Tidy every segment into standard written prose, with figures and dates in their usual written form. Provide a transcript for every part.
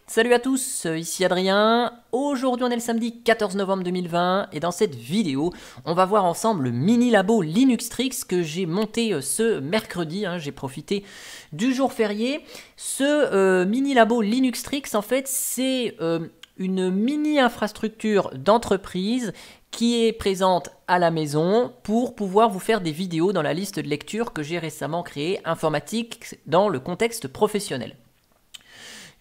Salut à tous, ici Adrien. Aujourd'hui on est le samedi 14 novembre 2020 et dans cette vidéo on va voir ensemble le mini labo Linuxtrix que j'ai monté ce mercredi. J'ai profité du jour férié. Ce mini labo Linuxtrix en fait c'est une mini infrastructure d'entreprise qui est présente à la maison pour pouvoir vous faire des vidéos dans la liste de lecture que j'ai récemment créée, informatique dans le contexte professionnel.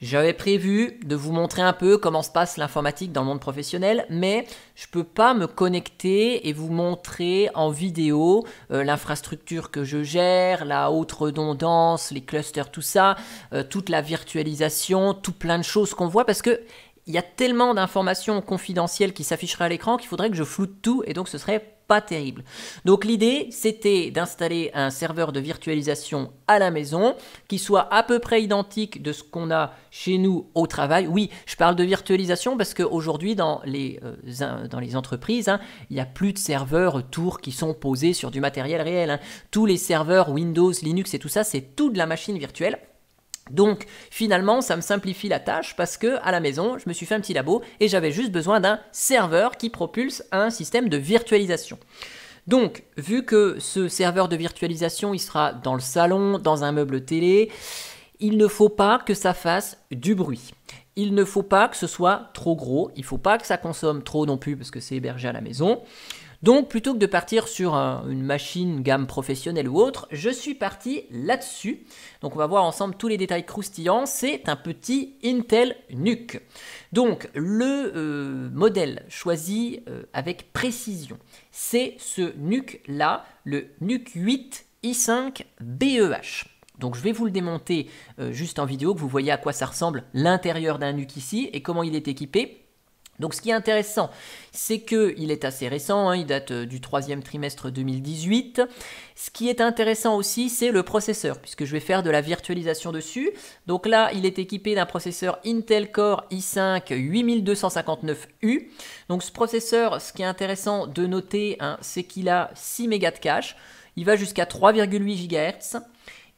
J'avais prévu de vous montrer un peu comment se passe l'informatique dans le monde professionnel, mais je ne peux pas me connecter et vous montrer en vidéo l'infrastructure que je gère, la haute redondance, les clusters, tout ça, toute la virtualisation, tout plein de choses qu'on voit parce que il y a tellement d'informations confidentielles qui s'afficheraient à l'écran qu'il faudrait que je floute tout et donc ce serait pas terrible. Donc l'idée c'était d'installer un serveur de virtualisation à la maison qui soit à peu près identique de ce qu'on a chez nous au travail. Oui, je parle de virtualisation parce qu'aujourd'hui dans les entreprises, il n'y a plus de serveurs tours qui sont posés sur du matériel réel. Tous les serveurs Windows, Linux et tout ça, c'est tout de la machine virtuelle. Donc finalement ça me simplifie la tâche parce que à la maison je me suis fait un petit labo et j'avais juste besoin d'un serveur qui propulse un système de virtualisation. Donc vu que ce serveur de virtualisation il sera dans le salon, dans un meuble télé, il ne faut pas que ça fasse du bruit. Il ne faut pas que ce soit trop gros, il ne faut pas que ça consomme trop non plus parce que c'est hébergé à la maison. Donc plutôt que de partir sur une machine gamme professionnelle ou autre, je suis parti là-dessus. Donc on va voir ensemble tous les détails croustillants. C'est un petit Intel NUC. Donc le modèle choisi avec précision, c'est ce NUC là, le NUC 8 i5 BEH. Donc je vais vous le démonter juste en vidéo, que vous voyez à quoi ça ressemble l'intérieur d'un NUC ici et comment il est équipé. Donc ce qui est intéressant, c'est qu'il est assez récent, il date du 3e trimestre 2018. Ce qui est intéressant aussi, c'est le processeur, puisque je vais faire de la virtualisation dessus. Donc là, il est équipé d'un processeur Intel Core i5 8259U. Donc ce processeur, ce qui est intéressant de noter, c'est qu'il a 6 mégas de cache. Il va jusqu'à 3,8 GHz.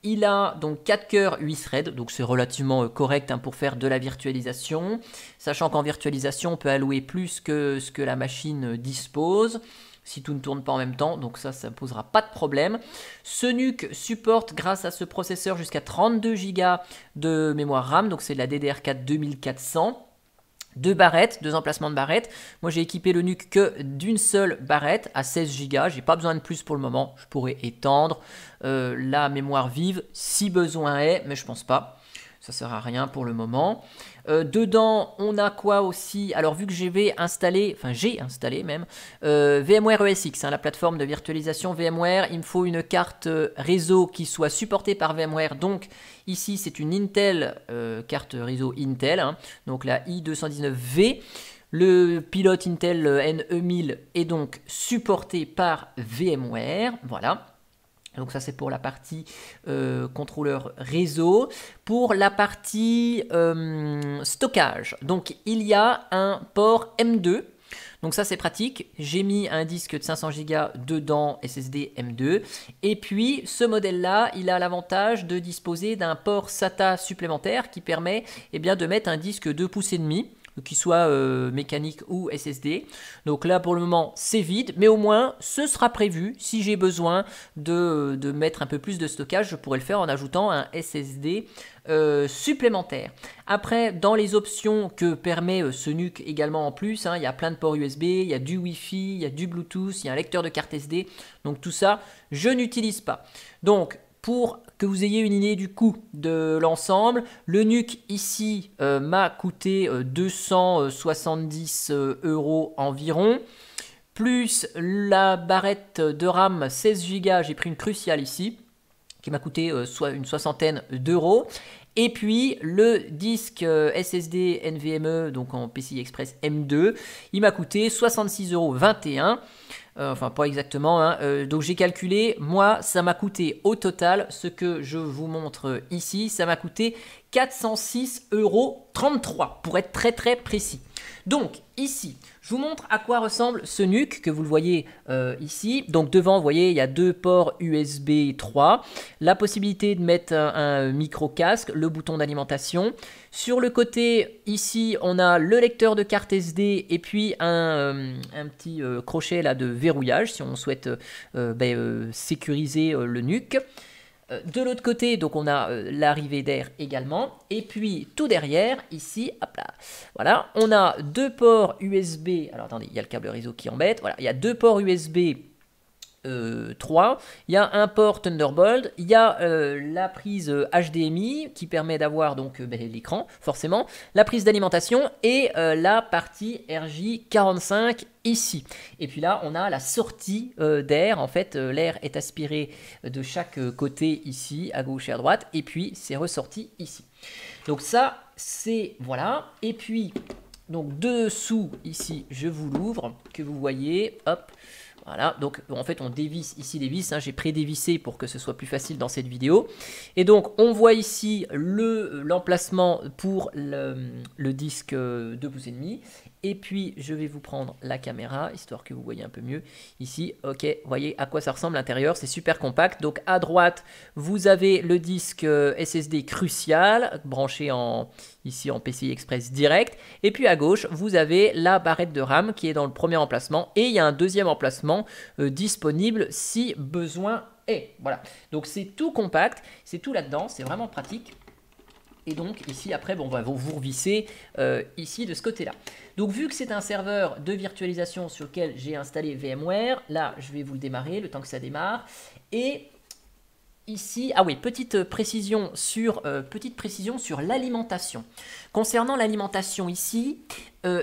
Il a donc 4 cœurs 8 threads, donc c'est relativement correct pour faire de la virtualisation, sachant qu'en virtualisation on peut allouer plus que ce que la machine dispose, si tout ne tourne pas en même temps, donc ça ne posera pas de problème. Ce NUC supporte grâce à ce processeur jusqu'à 32 Go de mémoire RAM, donc c'est de la DDR4 2400. Deux barrettes, deux emplacements de barrettes. Moi j'ai équipé le NUC que d'une seule barrette à 16 Go. J'ai pas besoin de plus pour le moment. Je pourrais étendre la mémoire vive si besoin est, mais je pense pas. Ça sert à rien pour le moment. Dedans, on a quoi aussi? Alors vu que j'ai installé même VMware ESX, la plateforme de virtualisation VMware, il me faut une carte réseau qui soit supportée par VMware. Donc ici, c'est une Intel carte réseau Intel, donc la i219V. Le pilote Intel NE1000 est donc supporté par VMware. Voilà. Donc ça c'est pour la partie contrôleur réseau. Pour la partie stockage, donc il y a un port M2. Donc ça c'est pratique, j'ai mis un disque de 500 Go dedans, SSD M2. Et puis ce modèle là, il a l'avantage de disposer d'un port SATA supplémentaire qui permet de mettre un disque 2,5 pouces, qu'il soit mécanique ou SSD. Donc là pour le moment c'est vide, mais au moins ce sera prévu. Si j'ai besoin de mettre un peu plus de stockage, je pourrais le faire en ajoutant un SSD supplémentaire. Après, dans les options que permet ce NUC également en plus, il y a plein de ports USB, il y a du Wi-Fi, il y a du Bluetooth, il y a un lecteur de carte SD. Donc tout ça, je n'utilise pas. Donc pour que vous ayez une idée du coût de l'ensemble, le NUC ici m'a coûté 270 € environ, plus la barrette de RAM 16 Go, j'ai pris une Crucial ici, qui m'a coûté soit une soixantaine d'euros. Et puis le disque SSD NVMe, donc en PCI Express M2, il m'a coûté 66,21 €. Enfin pas exactement, donc j'ai calculé, moi ça m'a coûté au total, ce que je vous montre ici, ça m'a coûté 406,33 € pour être très précis. Donc ici, je vous montre à quoi ressemble ce NUC que vous le voyez ici. Donc devant, vous voyez, il y a deux ports USB 3, la possibilité de mettre un micro-casque, le bouton d'alimentation. Sur le côté, ici, on a le lecteur de carte SD et puis un petit crochet là, de verrouillage si on souhaite sécuriser le NUC. De l'autre côté, donc on a l'arrivée d'air également. Et puis tout derrière, ici, hop là, voilà, on a deux ports USB. Alors attendez, il y a le câble réseau qui embête. Voilà, il y a deux ports USB 3, il y a un port Thunderbolt, il y a la prise HDMI qui permet d'avoir donc l'écran forcément, la prise d'alimentation et la partie RJ45 ici. Et puis là on a la sortie d'air, en fait l'air est aspiré de chaque côté ici, à gauche et à droite, et puis c'est ressorti ici. Donc ça c'est voilà, et puis donc dessous ici je vous l'ouvre, que vous voyez, hop. Voilà, donc en fait on dévisse ici les vis, hein, j'ai pré-dévissé pour que ce soit plus facile dans cette vidéo. Et donc on voit ici l'emplacement pour le disque 2,5 pouces. Et puis je vais vous prendre la caméra, histoire que vous voyez un peu mieux. Ici, ok, vous voyez à quoi ça ressemble l'intérieur, c'est super compact. Donc à droite, vous avez le disque SSD Crucial, branché ici en PCI Express direct. Et puis à gauche, vous avez la barrette de RAM qui est dans le premier emplacement. Et il y a un deuxième emplacement disponible si besoin est. Voilà, donc c'est tout compact, c'est tout là-dedans, c'est vraiment pratique. Et donc ici après bon, on va vous revisser ici de ce côté là. Donc vu que c'est un serveur de virtualisation sur lequel j'ai installé VMware, là je vais vous le démarrer le temps que ça démarre. Et ici, ah oui, petite précision sur l'alimentation. Concernant l'alimentation ici,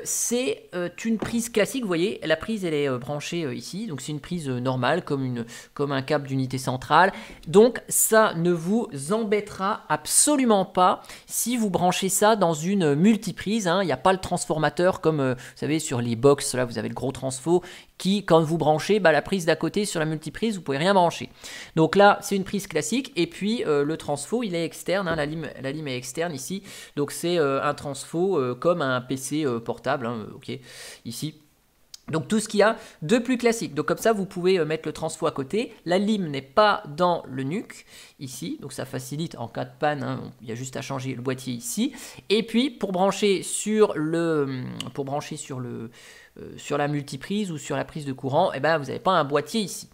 c'est une prise classique, vous voyez, la prise elle est branchée ici, donc c'est une prise normale comme un câble d'unité centrale. Donc ça ne vous embêtera absolument pas si vous branchez ça dans une multiprise, hein. Il n'y a pas le transformateur comme vous savez sur les box, là vous avez le gros transfo qui quand vous branchez, la prise d'à côté sur la multiprise, vous pouvez rien brancher. Donc là c'est une prise classique et puis le transfo il est externe, hein, la lime est externe ici, donc c'est un transfo comme un PC portable, hein, ok, ici. Donc tout ce qu'il y a de plus classique. Donc comme ça, vous pouvez mettre le transfo à côté. La lime n'est pas dans le NUC, ici. Donc ça facilite en cas de panne. Hein, il y a juste à changer le boîtier ici. Et puis pour brancher sur la multiprise ou sur la prise de courant, eh ben, vous n'avez pas un boîtier ici.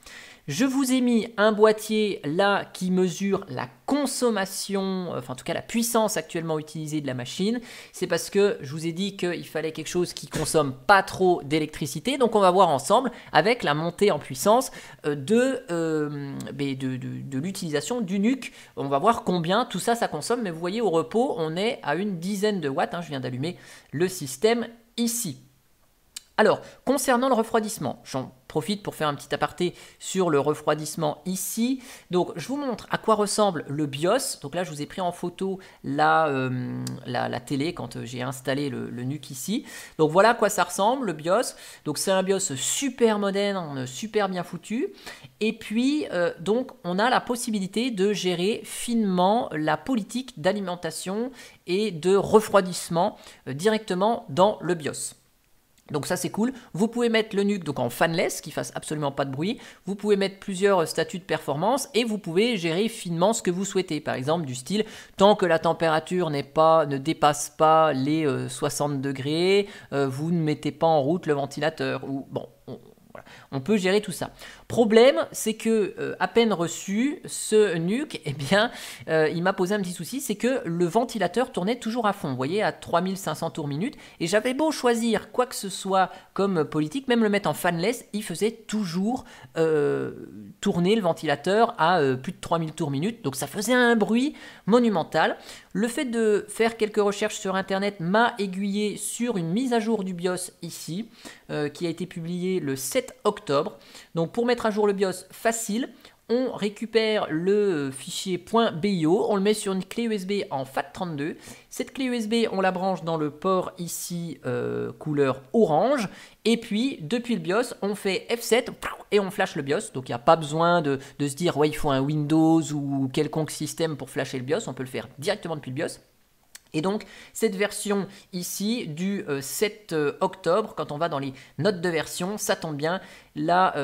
Je vous ai mis un boîtier là qui mesure la consommation, enfin en tout cas la puissance actuellement utilisée de la machine. C'est parce que je vous ai dit qu'il fallait quelque chose qui consomme pas trop d'électricité. Donc on va voir ensemble avec la montée en puissance de l'utilisation du NUC. On va voir combien tout ça consomme. Mais vous voyez au repos on est à une dizaine de watts. Hein, je viens d'allumer le système ici. Alors, concernant le refroidissement, j'en profite pour faire un petit aparté sur le refroidissement ici. Donc, je vous montre à quoi ressemble le BIOS. Donc là, je vous ai pris en photo la télé quand j'ai installé le NUC ici. Donc, voilà à quoi ça ressemble, le BIOS. Donc, c'est un BIOS super moderne, super bien foutu. Et puis, donc, on a la possibilité de gérer finement la politique d'alimentation et de refroidissement directement dans le BIOS. Donc ça c'est cool, vous pouvez mettre le NUC donc en fanless qui fasse absolument pas de bruit, vous pouvez mettre plusieurs statuts de performance et vous pouvez gérer finement ce que vous souhaitez, par exemple du style tant que la température ne dépasse pas les 60 degrés, vous ne mettez pas en route le ventilateur, ou bon, voilà. On peut gérer tout ça. Problème, c'est que à peine reçu, ce NUC, eh bien, il m'a posé un petit souci, c'est que le ventilateur tournait toujours à fond, vous voyez, à 3500 tours minute, et j'avais beau choisir quoi que ce soit comme politique, même le mettre en fanless, il faisait toujours tourner le ventilateur à plus de 3000 tours minute, donc ça faisait un bruit monumental. Le fait de faire quelques recherches sur internet m'a aiguillé sur une mise à jour du BIOS ici, qui a été publiée le 7 octobre. Donc pour mettre à jour le BIOS, facile, on récupère le fichier .bio, on le met sur une clé USB en FAT32. Cette clé USB, on la branche dans le port ici couleur orange. Et puis, depuis le BIOS, on fait F7 et on flash le BIOS. Donc, il n'y a pas besoin de se dire, ouais, il faut un Windows ou quelconque système pour flasher le BIOS. On peut le faire directement depuis le BIOS. Et donc, cette version ici du 7 octobre, quand on va dans les notes de version, ça tombe bien. Là,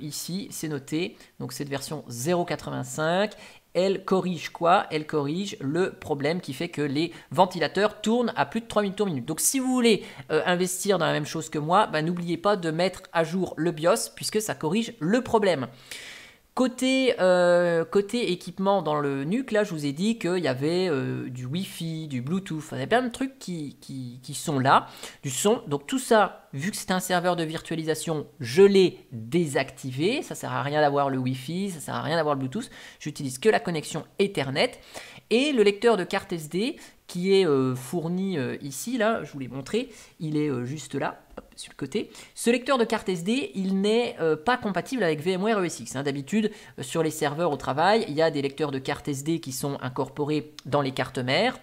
ici, c'est noté. Donc, cette version 0.85, elle corrige quoi? Elle corrige le problème qui fait que les ventilateurs tournent à plus de 3000 tours minute. Donc, si vous voulez investir dans la même chose que moi, bah, n'oubliez pas de mettre à jour le BIOS puisque ça corrige le problème. Côté équipement dans le NUC, là, je vous ai dit qu'il y avait du Wi-Fi, du Bluetooth, il y a plein de trucs qui sont là, du son. Donc tout ça, vu que c'est un serveur de virtualisation, je l'ai désactivé. Ça sert à rien d'avoir le Wi-Fi, ça sert à rien d'avoir le Bluetooth. J'utilise que la connexion Ethernet. Et le lecteur de carte SD qui est fourni ici, là, je vous l'ai montré, il est juste là. Hop, sur le côté. Ce lecteur de carte SD, il n'est pas compatible avec VMware ESX. Hein. D'habitude, sur les serveurs au travail, il y a des lecteurs de carte SD qui sont incorporés dans les cartes mères.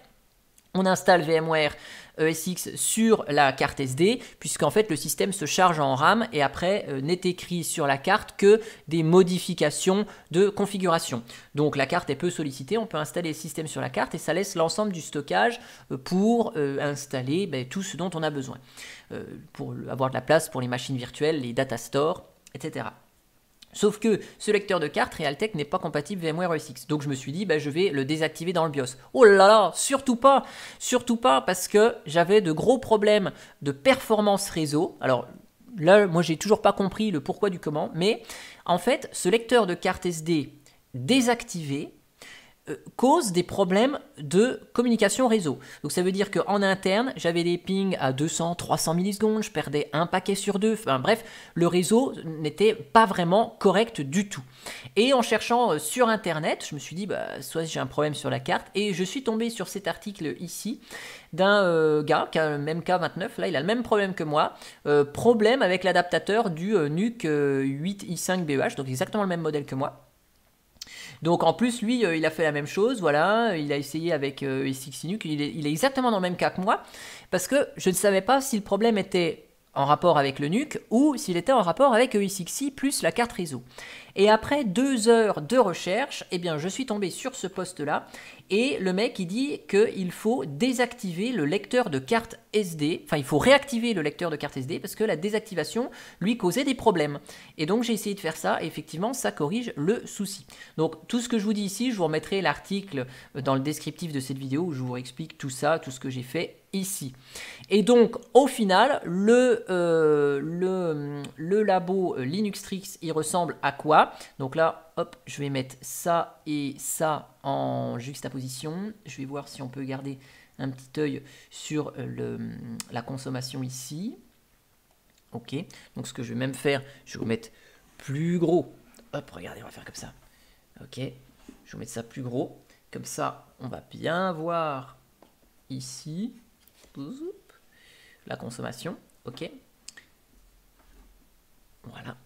On installe VMware ESX sur la carte SD, puisqu'en fait le système se charge en RAM et après n'est écrit sur la carte que des modifications de configuration. Donc la carte est peu sollicitée, on peut installer le système sur la carte et ça laisse l'ensemble du stockage pour installer tout ce dont on a besoin, pour avoir de la place pour les machines virtuelles, les data stores, etc. Sauf que ce lecteur de carte Realtek n'est pas compatible VMware ESX. Donc je me suis dit, je vais le désactiver dans le BIOS. Oh là là, surtout pas parce que j'avais de gros problèmes de performance réseau. Alors là, moi j'ai toujours pas compris le pourquoi du comment, mais en fait, ce lecteur de carte SD désactivé cause des problèmes de communication réseau. Donc ça veut dire qu'en interne, j'avais des pings à 200-300 millisecondes, je perdais un paquet sur deux, enfin bref, le réseau n'était pas vraiment correct du tout. Et en cherchant sur internet, je me suis dit, soit j'ai un problème sur la carte, et je suis tombé sur cet article ici, d'un gars qui a le même K29, là il a le même problème que moi, problème avec l'adaptateur du NUC 8i5BEH, donc exactement le même modèle que moi. Donc en plus, lui, il a fait la même chose, voilà, il a essayé avec ESX NUC, il est exactement dans le même cas que moi, parce que je ne savais pas si le problème était en rapport avec le NUC ou s'il était en rapport avec ESXi plus la carte réseau. Et après 2 heures de recherche, eh bien, je suis tombé sur ce post-là et le mec il dit qu'il faut désactiver le lecteur de carte SD, enfin il faut réactiver le lecteur de carte SD parce que la désactivation lui causait des problèmes. Et donc j'ai essayé de faire ça et effectivement ça corrige le souci. Donc tout ce que je vous dis ici, je vous remettrai l'article dans le descriptif de cette vidéo où je vous explique tout ça, tout ce que j'ai fait ici. Et donc au final, le labo Linuxtrix, il ressemble à quoi? Donc là, hop, je vais mettre ça et ça en juxtaposition. Je vais voir si on peut garder un petit œil sur la consommation ici. Ok, donc ce que je vais même faire, je vais vous mettre plus gros. Hop, regardez, on va faire comme ça. Ok, je vais vous mettre ça plus gros. Comme ça, on va bien voir ici la consommation. Ok, voilà.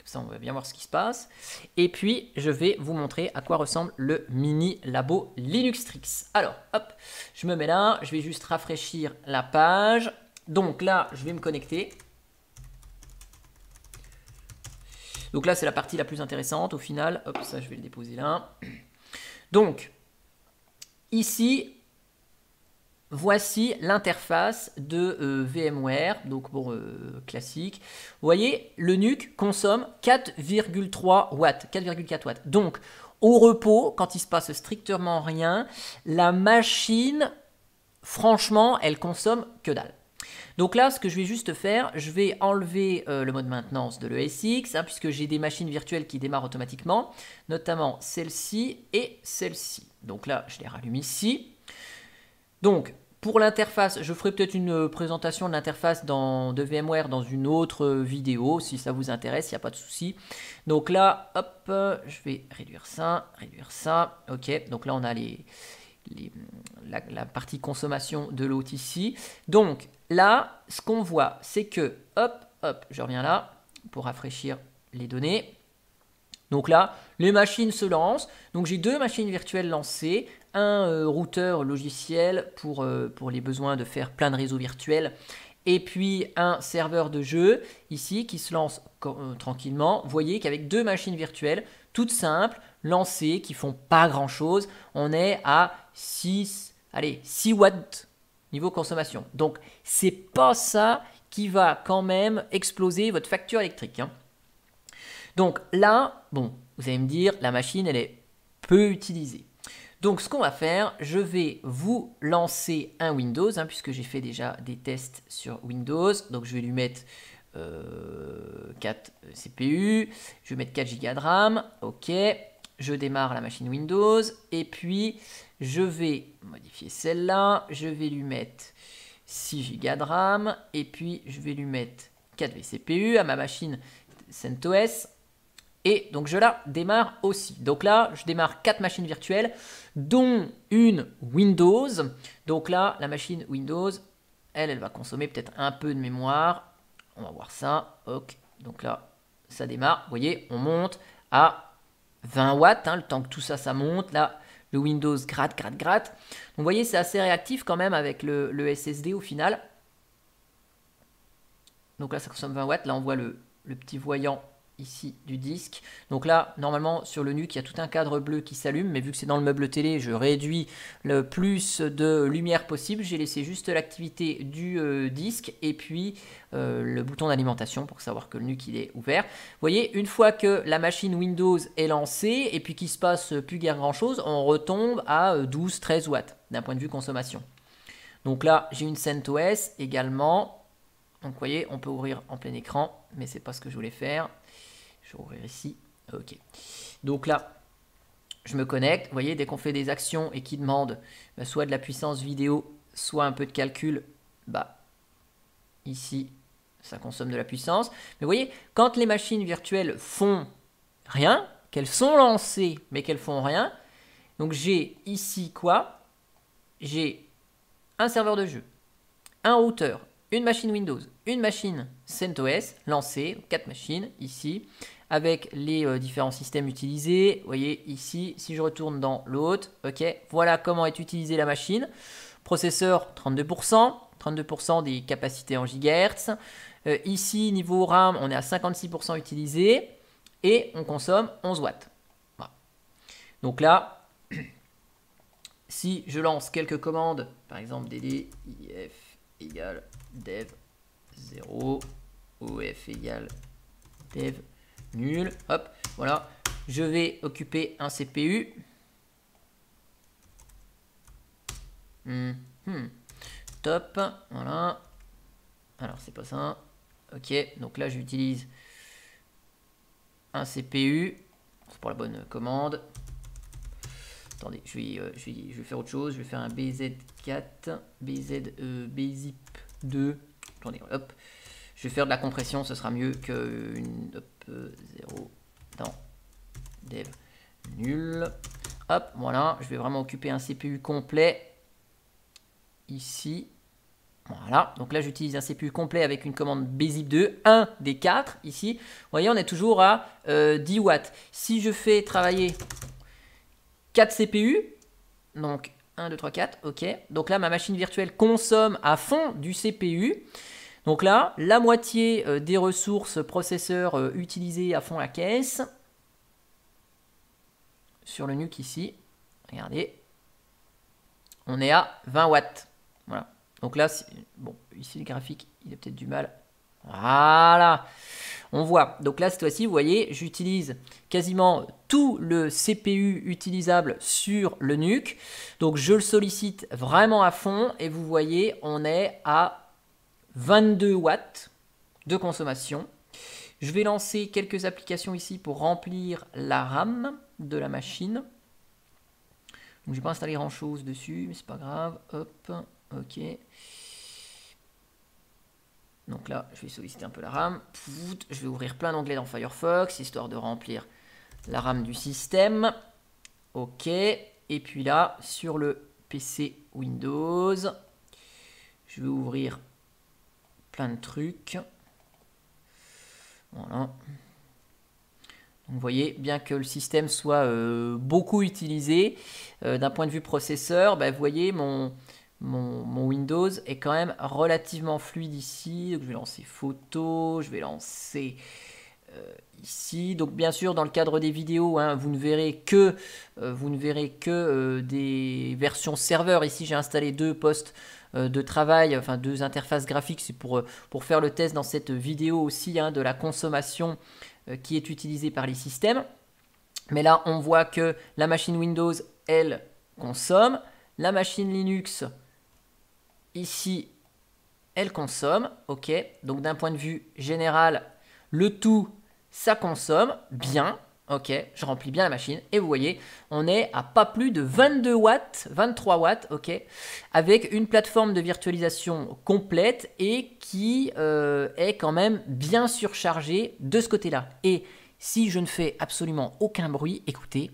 Ça, on va bien voir ce qui se passe. Et puis, je vais vous montrer à quoi ressemble le mini labo Linuxtrix. Alors, hop, je me mets là. Je vais juste rafraîchir la page. Donc là, je vais me connecter. Donc là, c'est la partie la plus intéressante au final. Hop, ça, je vais le déposer là. Donc, ici, voici l'interface de VMware, donc bon, classique. Vous voyez, le NUC consomme 4,3 watts, 4,4 watts. Donc, au repos, quand il se passe strictement rien, la machine, franchement, elle consomme que dalle. Donc là, ce que je vais juste faire, je vais enlever le mode maintenance de l'ESX, hein, puisque j'ai des machines virtuelles qui démarrent automatiquement, notamment celle-ci et celle-ci. Donc là, je les rallume ici. Donc, pour l'interface, je ferai peut-être une présentation de l'interface de VMware dans une autre vidéo, si ça vous intéresse, il n'y a pas de souci. Donc là, hop, je vais réduire ça, ok. Donc là, on a la partie consommation de l'hôte ici. Donc là, ce qu'on voit, c'est que, hop, je reviens là pour rafraîchir les données. Donc là, les machines se lancent. Donc j'ai 2 machines virtuelles lancées, un routeur logiciel pour les besoins de faire plein de réseaux virtuels, et puis un serveur de jeu ici qui se lance tranquillement. Vous voyez qu'avec 2 machines virtuelles, toutes simples, lancées, qui font pas grand chose, on est à 6 allez, 6 watts niveau consommation. Donc, c'est pas ça qui va quand même exploser votre facture électrique, hein. Donc là, bon, vous allez me dire, la machine, elle est peu utilisée. Donc ce qu'on va faire, je vais vous lancer un Windows, hein, puisque j'ai fait déjà des tests sur Windows. Donc je vais lui mettre 4 CPU, je vais mettre 4 Go de RAM, ok. Je démarre la machine Windows, et puis je vais modifier celle-là, je vais lui mettre 6 Go de RAM, et puis je vais lui mettre 4 vCPU à ma machine CentOS. Et donc je la démarre aussi. Donc là, je démarre 4 machines virtuelles, dont une Windows. Donc là, la machine Windows, elle va consommer peut-être un peu de mémoire. On va voir ça. Ok. Donc là, ça démarre. Vous voyez, on monte à 20 watts. Hein, le temps que tout ça, ça monte. Là, le Windows gratte. Donc vous voyez, c'est assez réactif quand même avec le SSD au final. Donc là, ça consomme 20 watts. Là, on voit le petit voyant ici du disque. Donc là, normalement, sur le NUC, il y a tout un cadre bleu qui s'allume, mais vu que c'est dans le meuble télé, je réduis le plus de lumière possible. J'ai laissé juste l'activité du disque et puis le bouton d'alimentation pour savoir que le NUC il est ouvert. Vous voyez, une fois que la machine Windows est lancée et puis qu'il se passe plus guère grand chose, on retombe à 12-13 watts d'un point de vue consommation. Donc là, j'ai une CentOS également. Donc vous voyez, on peut ouvrir en plein écran, mais c'est pas ce que je voulais faire. Je vais ouvrir ici. Ok. Donc là, je me connecte. Vous voyez, dès qu'on fait des actions et qui demandent soit de la puissance vidéo, soit un peu de calcul, bah ici, ça consomme de la puissance. Mais vous voyez, quand les machines virtuelles font rien, qu'elles sont lancées, mais qu'elles font rien, donc j'ai ici quoi? J'ai un serveur de jeu, un routeur, une machine Windows, une machine CentOS lancée, 4 machines ici, avec les différents systèmes utilisés. Vous voyez ici, si je retourne dans l'autre, ok, voilà comment est utilisée la machine. Processeur 32% des capacités en gigahertz. Ici, niveau RAM, on est à 56% utilisé et on consomme 11 watts. Voilà. Donc là, si je lance quelques commandes, par exemple dd if égale dev 0, of égale dev nul, hop, voilà, je vais occuper un CPU. Top, voilà. Alors c'est pas ça. Ok, donc là j'utilise un CPU. C'est pour la bonne commande. Attendez, je vais faire autre chose. Je vais faire un BZ4, BZIP2. Attendez, hop. Je vais faire de la compression, ce sera mieux qu'une 0 dans dev nul. Hop, voilà. Je vais vraiment occuper un CPU complet ici. Voilà, donc là j'utilise un CPU complet avec une commande BZIP2, 1 des 4 ici. Vous voyez, on est toujours à 10 watts. Si je fais travailler 4 CPU, donc 1, 2, 3, 4, ok. Donc là ma machine virtuelle consomme à fond du CPU. Donc là, la moitié des ressources processeurs utilisées à fond la caisse. Sur le NUC ici, regardez, on est à 20 watts. Voilà. Donc là, bon, ici le graphique, il a peut-être du mal. Voilà, on voit. Donc là, cette fois-ci, vous voyez, j'utilise quasiment tout le CPU utilisable sur le NUC. Donc je le sollicite vraiment à fond et vous voyez, on est à 22 watts de consommation. Je vais lancer quelques applications ici pour remplir la RAM de la machine. Donc je n'ai pas installé grand chose dessus, mais c'est pas grave. Hop, ok. Donc là, je vais solliciter un peu la RAM. Je vais ouvrir plein d'onglets dans Firefox, histoire de remplir la RAM du système. Ok. Et puis là, sur le PC Windows, je vais ouvrir plein de trucs. Voilà. Donc vous voyez, bien que le système soit beaucoup utilisé, d'un point de vue processeur, bah, vous voyez, mon Windows est quand même relativement fluide ici. Donc je vais lancer photo, je vais lancer ici, donc bien sûr dans le cadre des vidéos, hein, vous ne verrez que, des versions serveur. Ici j'ai installé 2 postes de travail, enfin 2 interfaces graphiques, c'est pour faire le test dans cette vidéo aussi, hein, de la consommation qui est utilisée par les systèmes. Mais là on voit que la machine Windows, elle consomme, la machine Linux ici elle consomme, ok. Donc d'un point de vue général, le tout ça consomme bien, ok, je remplis bien la machine, et vous voyez, on est à pas plus de 22 watts, 23 watts, ok, avec une plateforme de virtualisation complète et qui est quand même bien surchargée de ce côté-là. Et si je ne fais absolument aucun bruit, écoutez,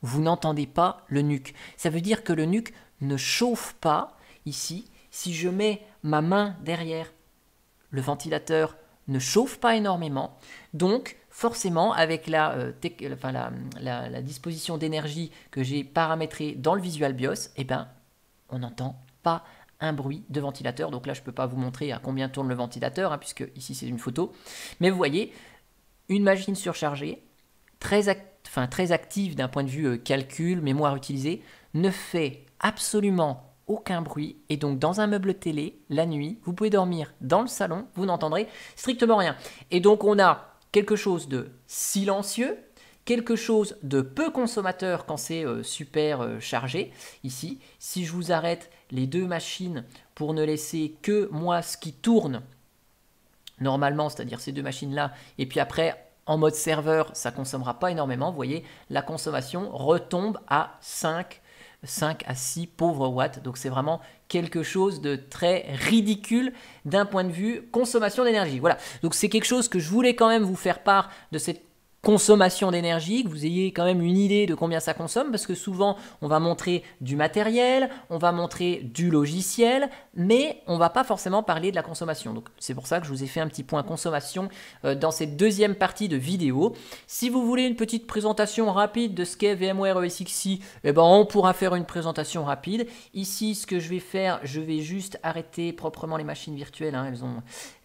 vous n'entendez pas le NUC. Ça veut dire que le NUC ne chauffe pas ici. Si je mets ma main derrière, le ventilateur ne chauffe pas énormément, donc forcément avec la disposition d'énergie que j'ai paramétrée dans le Visual BIOS, eh ben, on n'entend pas un bruit de ventilateur. Donc là je ne peux pas vous montrer à combien tourne le ventilateur, hein, puisque ici c'est une photo, mais vous voyez, une machine surchargée, très active d'un point de vue calcul, mémoire utilisée, ne fait absolument aucun bruit, et donc dans un meuble télé, la nuit, vous pouvez dormir dans le salon, vous n'entendrez strictement rien. Et donc on a quelque chose de silencieux, quelque chose de peu consommateur quand c'est super chargé. Ici, si je vous arrête les 2 machines pour ne laisser que moi ce qui tourne normalement, c'est-à-dire ces 2 machines-là, et puis après en mode serveur, ça ne consommera pas énormément. Vous voyez, la consommation retombe à 5 à 6 pauvres watts. Donc c'est vraiment quelque chose de très ridicule d'un point de vue consommation d'énergie. Voilà, donc c'est quelque chose que je voulais quand même vous faire part de cette consommation d'énergie, que vous ayez quand même une idée de combien ça consomme, parce que souvent on va montrer du matériel, on va montrer du logiciel, mais on va pas forcément parler de la consommation. Donc c'est pour ça que je vous ai fait un petit point consommation dans cette deuxième partie de vidéo. Si vous voulez une petite présentation rapide de ce qu'est VMware ESXi, eh ben on pourra faire une présentation rapide. Ici, ce que je vais faire, je vais juste arrêter proprement les machines virtuelles, hein,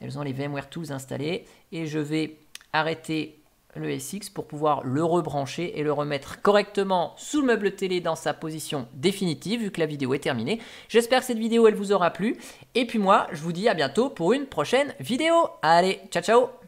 elles ont les VMware Tools installés, et je vais arrêter le ESX pour pouvoir le rebrancher et le remettre correctement sous le meuble télé dans sa position définitive, vu que la vidéo est terminée. J'espère que cette vidéo elle vous aura plu, et puis moi je vous dis à bientôt pour une prochaine vidéo. Allez, ciao ciao.